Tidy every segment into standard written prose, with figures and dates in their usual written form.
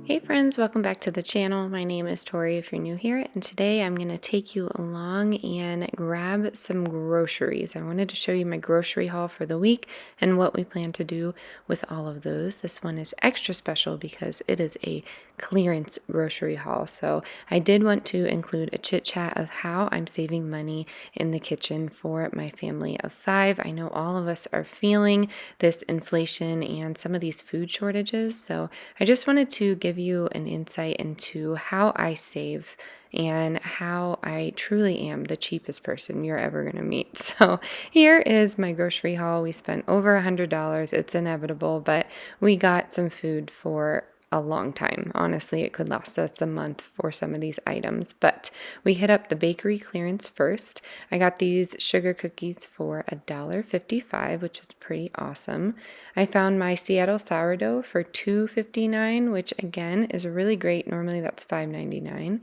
Hey friends, welcome back to the channel. My name is Tory if you're new here, and today I'm going to take you along and grab some groceries. I wanted to show you my grocery haul for the week and what we plan to do with all of those. This one is extra special because it is a clearance grocery haul. So I did want to include a chit chat of how I'm saving money in the kitchen for my family of 5. I know all of us are feeling this inflation and some of these food shortages. So I just wanted to give you an insight into how I save and how I truly am the cheapest person you're ever going to meet. So here is my grocery haul. We spent over $100. It's inevitable, but we got some food for a long time. Honestly, it could last us the month for some of these items, but we hit up the bakery clearance first. I got these sugar cookies for $1.55, which is pretty awesome. I found my Seattle sourdough for $2.59, which again is really great. Normally that's $5.99.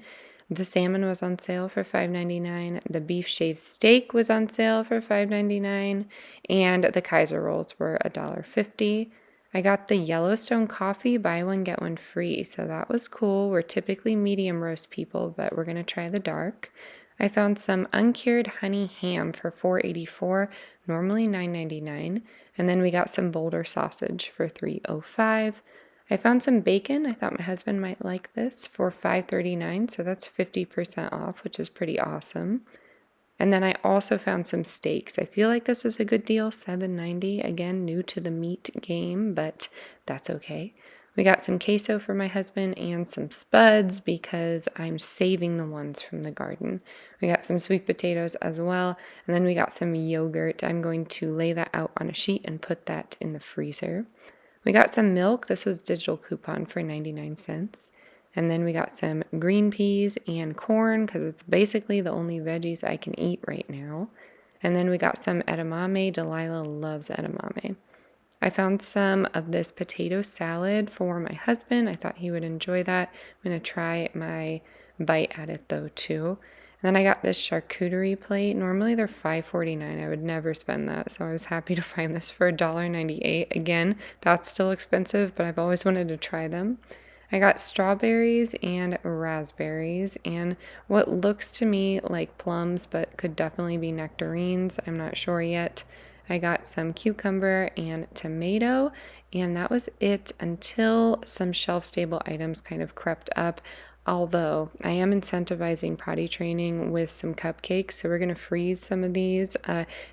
The salmon was on sale for $5.99. The beef shaved steak was on sale for $5.99, and the Kaiser rolls were $1.50. I got the Yellowstone coffee, buy one, get one free, so that was cool. We're typically medium roast people, but we're going to try the dark. I found some uncured honey ham for $4.84, normally $9.99, and then we got some Boulder sausage for $3.05. I found some bacon. I thought my husband might like this for $5.39, so that's 50% off, which is pretty awesome. And then I also found some steaks. I feel like this is a good deal, $7.90. Again, new to the meat game, but that's okay. We got some queso for my husband and some spuds because I'm saving the ones from the garden. We got some sweet potatoes as well, and then we got some yogurt. I'm going to lay that out on a sheet and put that in the freezer. We got some milk. This was Ditl coupon for 99 cents. And then we got some green peas and corn because it's basically the only veggies I can eat right now. And then we got some edamame. Delilah loves edamame. I found some of this potato salad for my husband. I thought he would enjoy that. I'm going to try my bite at it though too. And then I got this charcuterie plate. Normally they're $5.49. I would never spend that, so I was happy to find this for $1.98. Again, that's still expensive, but I've always wanted to try them. I got strawberries and raspberries and what looks to me like plums but could definitely be nectarines. I'm not sure yet. I got some cucumber and tomato, and that was it until some shelf-stable items kind of crept up. Although I am incentivizing potty training with some cupcakes, so we're going to freeze some of these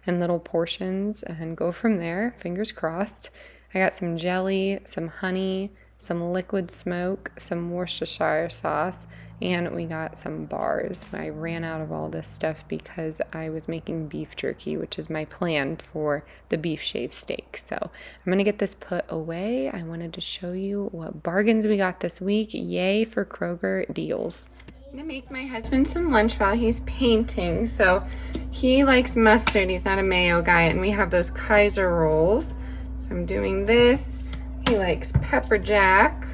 in little portions and go from there. Fingers crossed. I got some jelly, some honey, some liquid smoke, some Worcestershire sauce, and we got some bars. I ran out of all this stuff because I was making beef jerky, which is my plan for the beef shaved steak. So I'm going to get this put away. I wanted to show you what bargains we got this week. Yay for Kroger deals. I'm going to make my husband some lunch while he's painting. So he likes mustard. He's not a mayo guy, and we have those Kaiser rolls. So I'm doing this. He likes pepper jack.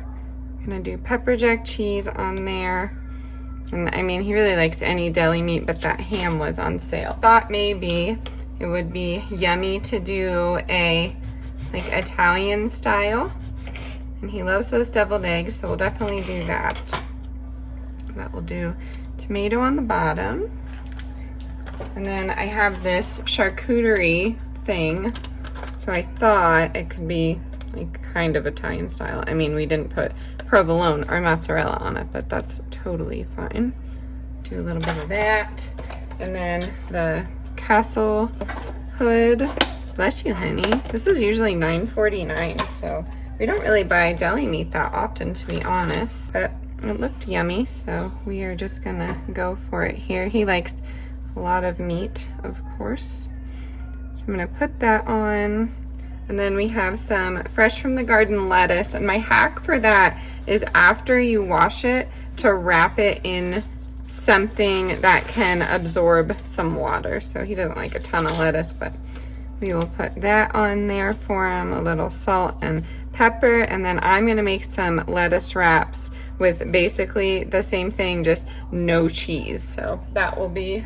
I'm gonna do pepper jack cheese on there. And I mean, he really likes any deli meat, but that ham was on sale. Thought maybe it would be yummy to do a like Italian style. And he loves those deviled eggs, so we'll definitely do that. But we'll do tomato on the bottom. And then I have this charcuterie thing. So I thought it could be like kind of Italian style. I mean, we didn't put provolone or mozzarella on it, but that's totally fine. Do a little bit of that. And then the castle hood. Bless you, honey. This is usually $9.49, so we don't really buy deli meat that often, to be honest. But it looked yummy, so we are just gonna go for it here. He likes a lot of meat, of course. So I'm gonna put that on. And then we have some fresh from the garden lettuce. And my hack for that is after you wash it, to wrap it in something that can absorb some water. So he doesn't like a ton of lettuce, but we will put that on there for him, a little salt and pepper. And then I'm gonna make some lettuce wraps with basically the same thing, just no cheese. So that will be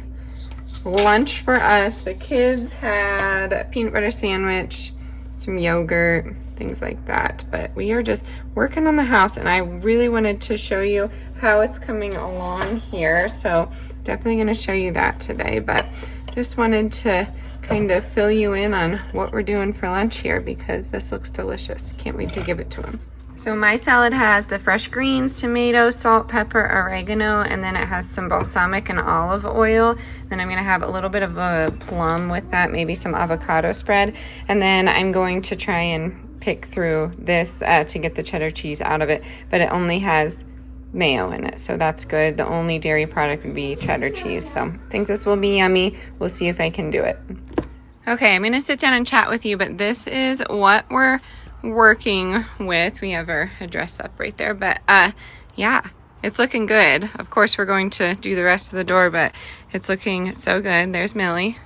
lunch for us. The kids had a peanut butter sandwich, some yogurt, things like that. But we are just working on the house, and I really wanted to show you how it's coming along here. So definitely going to show you that today, but just wanted to kind of fill you in on what we're doing for lunch here because this looks delicious. Can't wait to give it to him. So my salad has the fresh greens, tomato, salt, pepper, oregano, and then it has some balsamic and olive oil. Then I'm going to have a little bit of a plum with that, maybe some avocado spread. And then I'm going to try and pick through this to get the cheddar cheese out of it. But it only has mayo in it, so that's good. The only dairy product would be cheddar cheese. So I think this will be yummy. We'll see if I can do it. Okay, I'm going to sit down and chat with you, but this is what we're working with. We have our address up right there, but yeah, it's looking good. Of course we're going to do the rest of the door, but it's looking so good. There's Millie.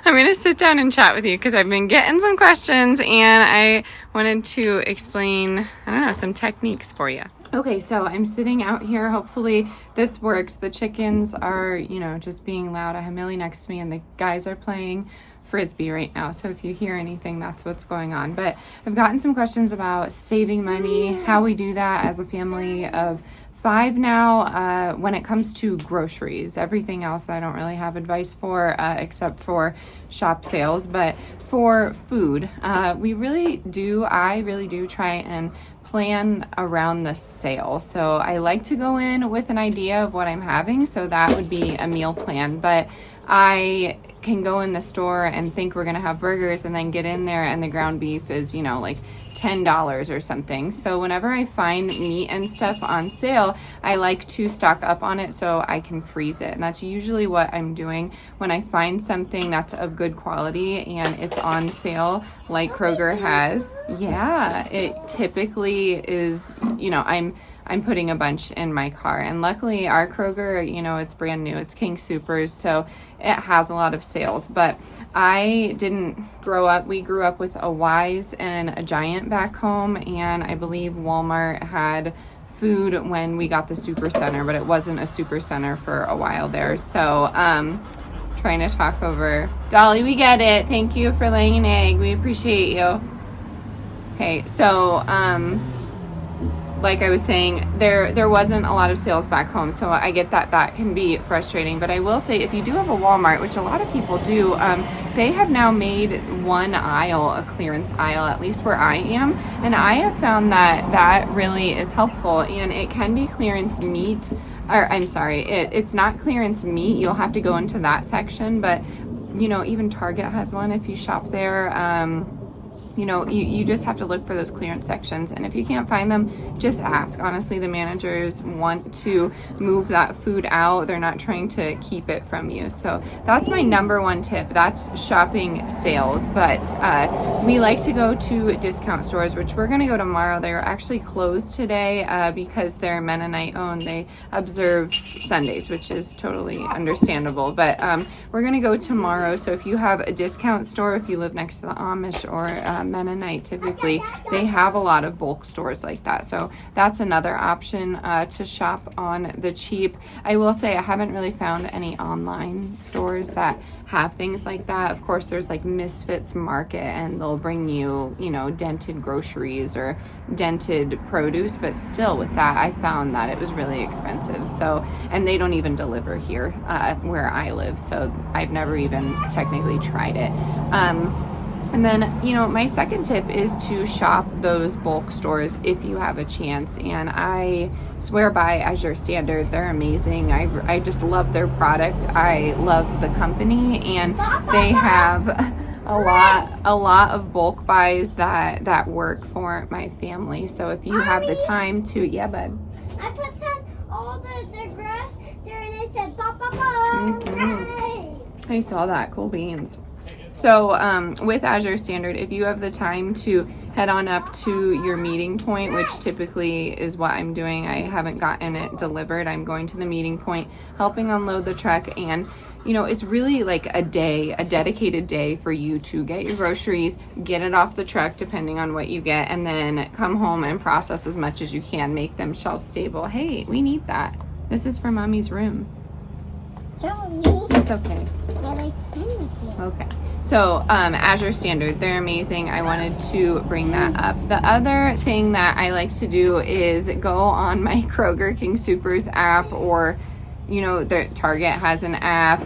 I'm gonna sit down and chat with you because I've been getting some questions and I wanted to explain, I don't know, some techniques for you. Okay, so I'm sitting out here. Hopefully this works. The chickens are, you know, just being loud. I have Millie next to me and the guys are playing Frisbee right now, so if you hear anything, that's what's going on. But I've gotten some questions about saving money, how we do that as a family of 5 now when it comes to groceries. Everything else I don't really have advice for except for shop sales, but for food I really do try and plan around the sale. So I like to go in with an idea of what I'm having, so that would be a meal plan. But I can go in the store and think we're gonna have burgers and then get in there and the ground beef is, you know, like $10 or something. So whenever I find meat and stuff on sale, I like to stock up on it so I can freeze it. And that's usually what I'm doing when I find something that's of good quality and it's on sale, like Kroger has. Yeah, it typically is, you know, I'm putting a bunch in my car. And luckily our Kroger, you know, it's brand new. It's King Soopers, so it has a lot of sales. But I didn't grow up. We grew up with a Wise and a Giant back home, and I believe Walmart had food when we got the super center, but it wasn't a super center for a while there. So trying to talk over Dolly. We get it. Thank you for laying an egg. We appreciate you. Okay, so like I was saying, there wasn't a lot of sales back home, so I get that can be frustrating. But I will say, if you do have a Walmart, which a lot of people do, they have now made one aisle a clearance aisle, at least where I am, and I have found that really is helpful. And it can be clearance meat, or I'm sorry, it's not clearance meat. You'll have to go into that section, but you know, even Target has one if you shop there. You know, you just have to look for those clearance sections. And if you can't find them, just ask. Honestly, the managers want to move that food out. They're not trying to keep it from you. So that's my number one tip. That's shopping sales. But we like to go to discount stores, which we're going to go tomorrow. They're actually closed today because they're Mennonite owned. They observe Sundays, which is totally understandable. But we're going to go tomorrow. So if you have a discount store, if you live next to the Amish or Mennonite, typically they have a lot of bulk stores like that, so that's another option to shop on the cheap. I will say I haven't really found any online stores that have things like that. Of course, there's like Misfits Market and they'll bring you, you know, dented groceries or dented produce, but still with that I found that it was really expensive. So, and they don't even deliver here where I live, so I've never even technically tried it. And then, you know, my second tip is to shop those bulk stores if you have a chance. And I swear by Azure Standard, they're amazing. I just love their product. I love the company, and they have a lot of bulk buys that work for my family. So if you have the time to, yeah, bud. I put some all the grass there and it said pop pop pop. Mm-hmm. I saw that. Cool beans. So with Azure Standard, if you have the time to head on up to your meeting point, which typically is what I'm doing, I haven't gotten it delivered. I'm going to the meeting point, helping unload the truck, and you know, it's really like a dedicated day for you to get your groceries, get it off the truck depending on what you get, and then come home and process as much as you can, make them shelf stable. Hey, we need that. This is for Mommy's room. Sorry. It's okay. But I finished it. Okay. So, as your standard, they're amazing. I wanted to bring that up. The other thing that I like to do is go on my Kroger King Soopers app, or the Target has an app,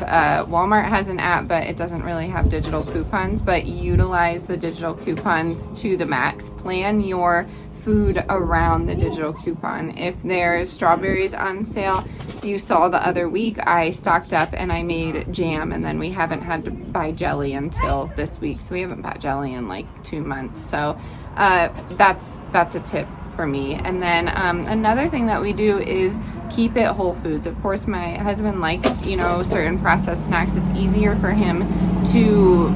Walmart has an app, but it doesn't really have digital coupons, but utilize the digital coupons to the max. Plan your food around the digital coupon. If there's strawberries on sale, you saw the other week I stocked up and I made jam, and then we haven't had to buy jelly until this week, so we haven't bought jelly in like 2 months. So that's a tip for me. And then another thing that we do is keep it whole foods. Of course, my husband likes certain processed snacks. It's easier for him to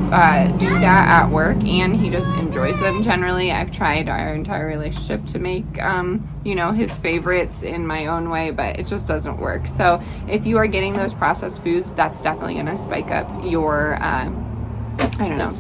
do that at work, and he just enjoys them generally. I've tried our entire relationship to make his favorites in my own way, but it just doesn't work. So if you are getting those processed foods, that's definitely going to spike up your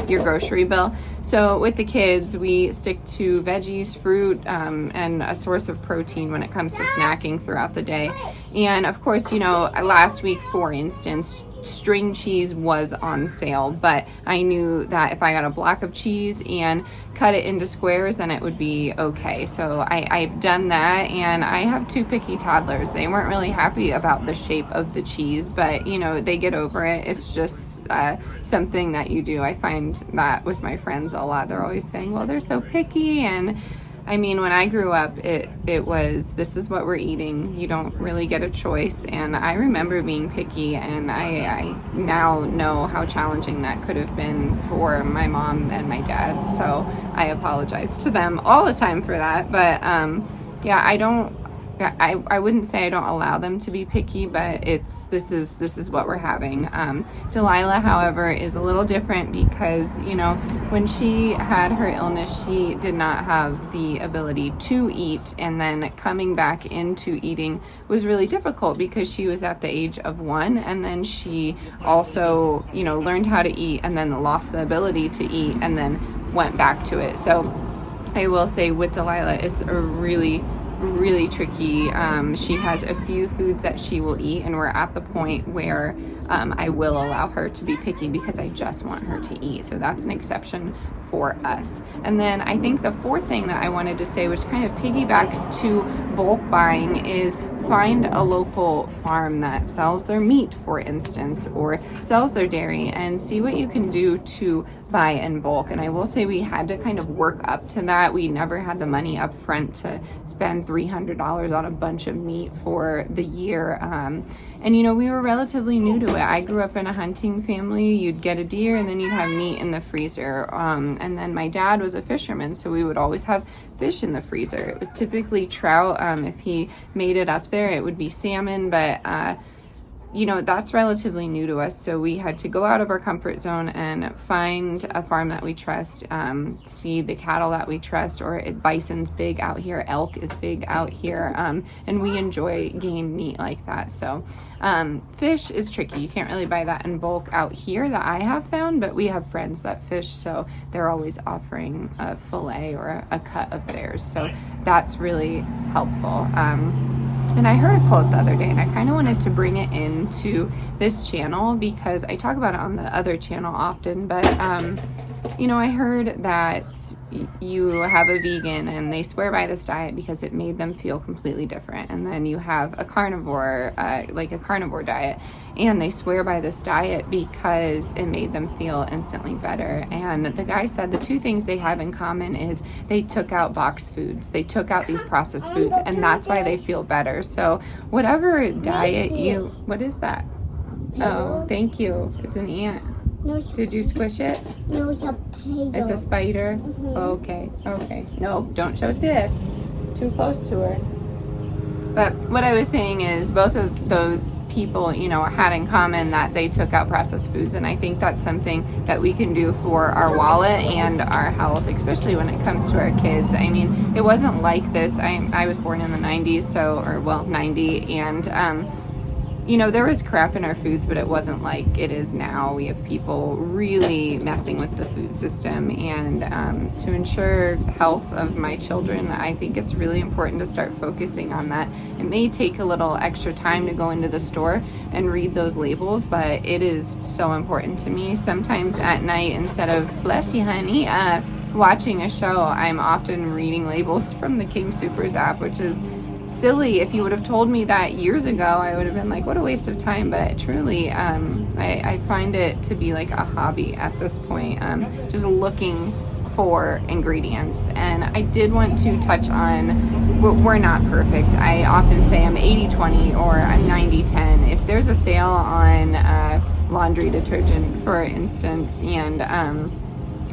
your grocery bill. So with the kids, we stick to veggies, fruit, and a source of protein when it comes to snacking throughout the day. And of course, last week, for instance, string cheese was on sale, but I knew that if I got a block of cheese and cut it into squares, then it would be okay. So I've done that, and I have 2 picky toddlers. They weren't really happy about the shape of the cheese, but they get over it. It's just something that you do. I find that with my friends a lot. They're always saying, well, they're so picky. And I mean, when I grew up, it was, this is what we're eating. You don't really get a choice. And I remember being picky, and I now know how challenging that could have been for my mom and my dad. So I apologize to them all the time for that. But I wouldn't say I don't allow them to be picky, but this is what we're having. Delilah, however, is a little different because, when she had her illness, she did not have the ability to eat, and then coming back into eating was really difficult because she was at the age of 1, and then she also, learned how to eat and then lost the ability to eat and then went back to it. So I will say with Delilah, it's a really tricky. She has a few foods that she will eat, and we're at the point where I will allow her to be picky because I just want her to eat. So that's an exception for us. And then I think the fourth thing that I wanted to say, which kind of piggybacks to bulk buying, is find a local farm that sells their meat, for instance, or sells their dairy, and see what you can do to buy in bulk. And I will say we had to kind of work up to that. We never had the money up front to spend $300 on a bunch of meat for the year. And we were relatively new to it. I grew up in a hunting family. You'd get a deer and then you'd have meat in the freezer. And then my dad was a fisherman, so we would always have fish in the freezer. It was typically trout. If he made it up there, it would be salmon, but that's relatively new to us. So we had to go out of our comfort zone and find a farm that we trust, see the cattle that we trust, or bison's big out here, elk is big out here, and we enjoy game meat like that. So fish is tricky. You can't really buy that in bulk out here that I have found, but we have friends that fish, so they're always offering a fillet or a cut of theirs. So that's really helpful. And I heard a quote the other day, and I kind of wanted to bring it into this channel because I talk about it on the other channel often, but I heard that you have a vegan and they swear by this diet because it made them feel completely different. And then you have a carnivore, like a carnivore diet, and they swear by this diet because it made them feel instantly better. And the guy said the 2 things they have in common is they took out boxed foods. They took out these processed foods, and that's why they feel better. So whatever diet you, what is that? Oh, thank you. It's an ant. No, Did you squish it? no, it's a spider. It's a spider? Okay. No, don't show sis. Too close to her. But what I was saying is both of those people, had in common that they took out processed foods. And I think that's something that we can do for our wallet and our health, especially when it comes to our kids. I mean, it wasn't like this. I was born in the 90s, 90, and you know, there was crap in our foods, but it wasn't like it is now. We have people really messing with the food system, and to ensure health of my children, I think it's really important to start focusing on that. It may take a little extra time to go into the store and read those labels, but it is so important to me. Sometimes at night, instead of, bless you honey, watching a show, I'm often reading labels from the King Soopers app, which is silly. If you would have told me that years ago, I would have been like, what a waste of time. But truly, I find it to be like a hobby at this point, just looking for ingredients. And I did want to touch on, we're not perfect. I often say I'm 80-20 or I'm 90-10. If there's a sale on laundry detergent, for instance, and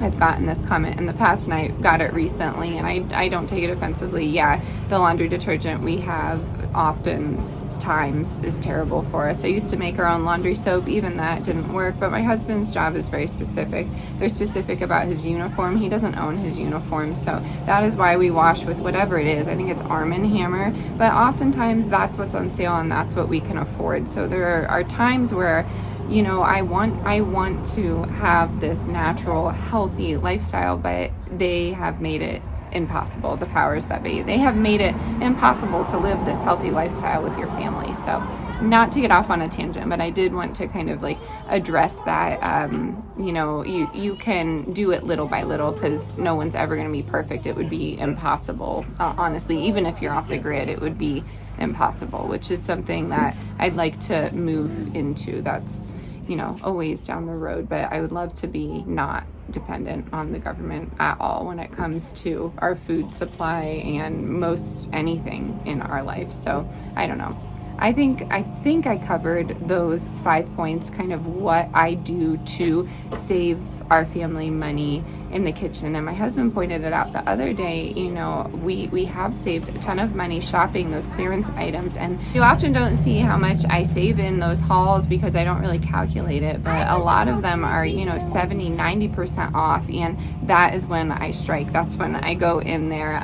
I've gotten this comment in the past, and I got it recently, and I don't take it offensively. Yeah, the laundry detergent we have oftentimes is terrible for us. I used to make our own laundry soap. Even that didn't work, but my husband's job is very specific. They're specific about his uniform. He doesn't own his uniform, so that is why we wash with whatever it is. I think it's Arm & Hammer, but oftentimes that's what's on sale and that's what we can afford. So there are times where, you know, I want to have this natural, healthy lifestyle, but they have made it impossible. The powers that be, they have made it impossible to live this healthy lifestyle with your family. So, not to get off on a tangent, but I did want to kind of like address that. You know, you can do it little by little, because no one's ever going to be perfect. It would be impossible, honestly. Even if you're off the grid, it would be impossible, which is something that I'd like to move into. That's, you know, a ways down the road, but I would love to be not dependent on the government at all when it comes to our food supply and most anything in our life. So I don't know. I think I covered those 5 points, kind of what I do to save our family money in the kitchen. And my husband pointed it out the other day. You know, we have saved a ton of money shopping those clearance items, and you often don't see how much I save in those hauls because I don't really calculate it, but a lot of them are, you know, 70-90% off, and that is when I strike. That's when I go in there.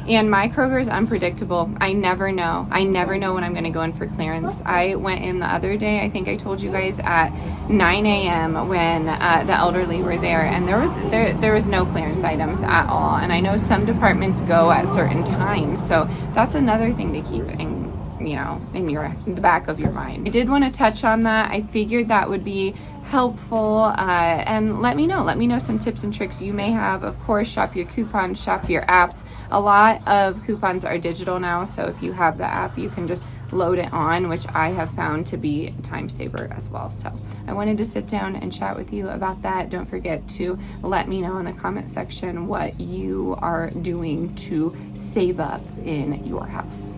And my Kroger is unpredictable. I never know when I'm going to go in for clearance. I went in the other day, I think I told you guys, at 9 a.m. when the elderly were there, and there was no clearance items at all. And I know some departments go at certain times, so that's another thing to keep in, you know, in the back of your mind. I did want to touch on that. I figured that would be helpful, and let me know some tips and tricks you may have. Of course, shop your coupons, shop your apps. A lot of coupons are digital now, so if you have the app, you can just load it on, which I have found to be a time saver as well. So I wanted to sit down and chat with you about that. Don't forget to let me know in the comment section what you are doing to save up in your house.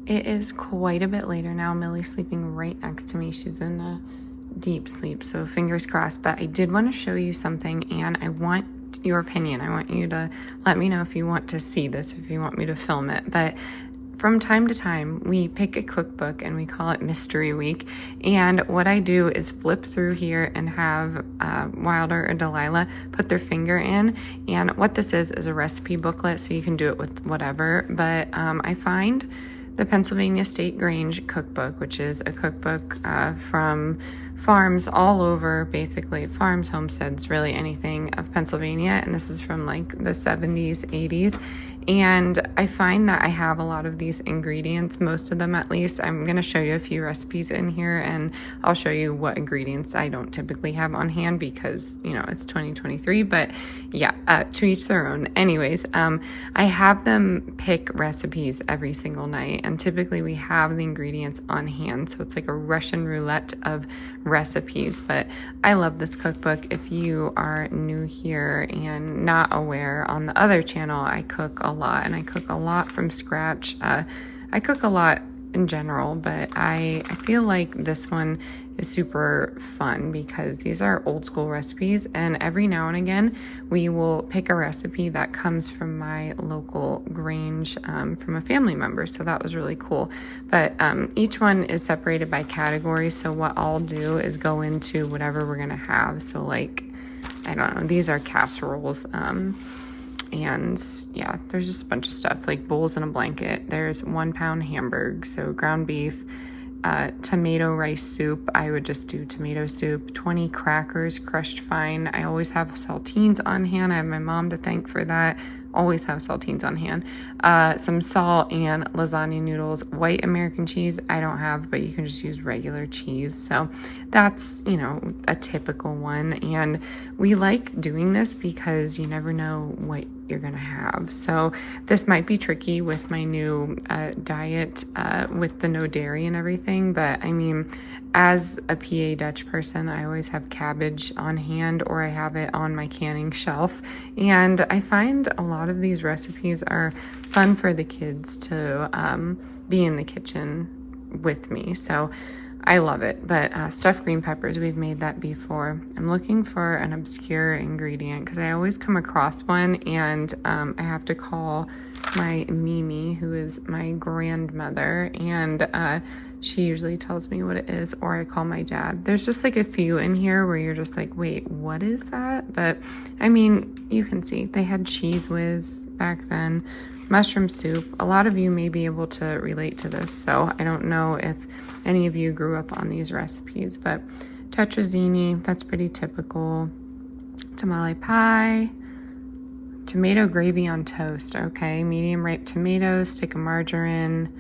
It is quite a bit later now. Millie's sleeping right next to me. She's in a deep sleep, so fingers crossed. But I did want to show you something, and I want your opinion. I want you to let me know if you want to see this, if you want me to film it. But from time to time, we pick a cookbook and we call it Mystery Week. And what I do is flip through here and have Wilder or Delilah put their finger in. And what this is a recipe booklet, so you can do it with whatever. But I find the Pennsylvania State Grange cookbook, which is a cookbook from farms all over, basically farms, homesteads, really anything of Pennsylvania. And this is from like the 70s, 80s. And I find that I have a lot of these ingredients, most of them at least. I'm going to show you a few recipes in here, and I'll show you what ingredients I don't typically have on hand because, you know, it's 2023. But yeah, to each their own. Anyways, I have them pick recipes every single night, and typically we have the ingredients on hand. So it's like a Russian roulette of recipes. But I love this cookbook. If you are new here and not aware, on the other channel, I cook a lot, and I cook a lot from scratch. I cook a lot in general, but I feel like this one is super fun because these are old school recipes, and every now and again we will pick a recipe that comes from my local Grange, from a family member. So that was really cool. But each one is separated by category. So what I'll do is go into whatever we're gonna have. So like, I don't know, these are casseroles. And yeah, there's just a bunch of stuff like bowls in a blanket. There's 1 pound hamburg, so ground beef, tomato rice soup. I would just do tomato soup, 20 crackers crushed fine. I always have saltines on hand. I have my mom to thank for that. Always have saltines on hand. Some salt and lasagna noodles. White American cheese I don't have, but you can just use regular cheese. So that's, a typical one. And we like doing this because you never know what you're gonna have. So this might be tricky with my new diet with the no dairy and everything, but I mean, as a PA Dutch person, I always have cabbage on hand, or I have it on my canning shelf. And I find a lot of these recipes are fun for the kids to be in the kitchen with me. So I love it. But stuffed green peppers, we've made that before. I'm looking for an obscure ingredient because I always come across one, and I have to call my Mimi, who is my grandmother, and she usually tells me what it is, or I call my dad. There's just like a few in here where you're just like, wait, what is that? But I mean, you can see they had cheese whiz back then, mushroom soup. A lot of you may be able to relate to this, so I don't know if any of you grew up on these recipes, but tetrazzini, that's pretty typical. Tamale pie, tomato gravy on toast. Okay, medium ripe tomatoes, stick of margarine.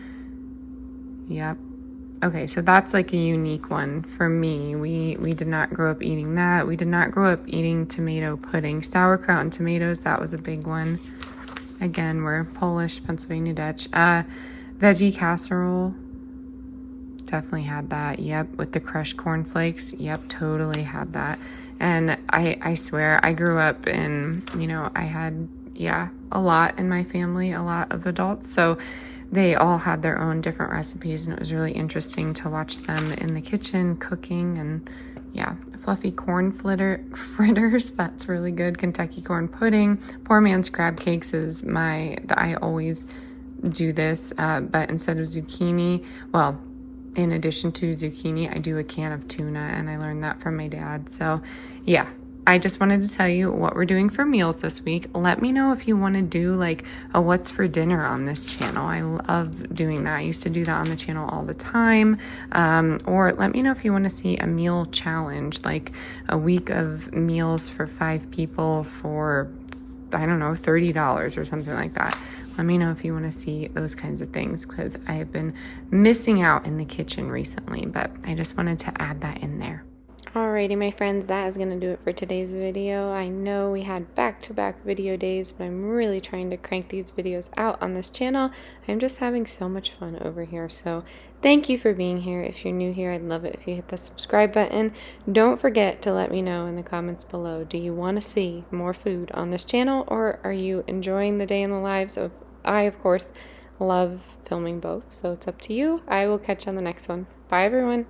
Yep. Okay, so that's like a unique one for me. We did not grow up eating that. We did not grow up eating tomato pudding. Sauerkraut and tomatoes, that was a big one. Again, we're Polish, Pennsylvania Dutch. Veggie casserole, definitely had that. Yep, with the crushed cornflakes. Yep, totally had that. And I swear, I grew up in, I had, a lot in my family, a lot of adults. So they all had their own different recipes, and it was really interesting to watch them in the kitchen cooking. And fluffy corn fritters, that's really good. Kentucky corn pudding. Poor man's crab cakes is I always do this, but instead of zucchini, well, in addition to zucchini, I do a can of tuna, and I learned that from my dad. So I just wanted to tell you what we're doing for meals this week. Let me know if you want to do like a what's for dinner on this channel. I love doing that. I used to do that on the channel all the time. Or let me know if you want to see a meal challenge, like a week of meals for 5 people for, I don't know, $30 or something like that. Let me know if you want to see those kinds of things, because I have been missing out in the kitchen recently, but I just wanted to add that in there. Alrighty, my friends, that is going to do it for today's video. I know we had back-to-back video days, but I'm really trying to crank these videos out on this channel. I'm just having so much fun over here, so thank you for being here. If you're new here, I'd love it if you hit the subscribe button. Don't forget to let me know in the comments below, do you want to see more food on this channel, or are you enjoying the day in the lives of... I, of course, love filming both, so it's up to you. I will catch you on the next one. Bye, everyone.